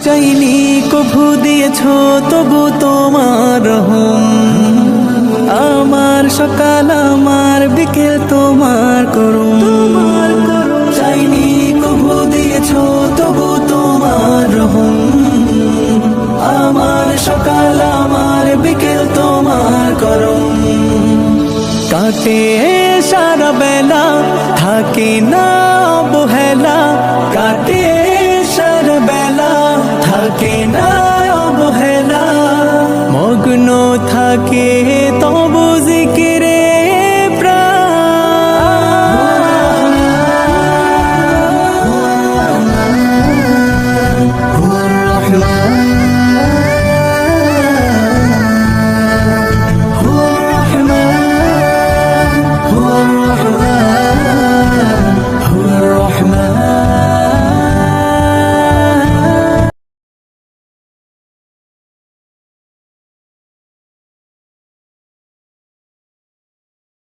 চাইনি কভু দিয়েছো তবু তোমার রহম, আমার সকাল আমার বিকেল তোমার করুম, চাইনি কভু দিয়েছো তবু তোমার রহম, আমার সকাল আমার বিকেল তোমার করুম। কাটে সারা বেলা থাকে না অবহেলা, কাটে সারা বেলা থাকে না অবহেলা, মগ্ন থাকে তবু জিকিরে প্রাণ।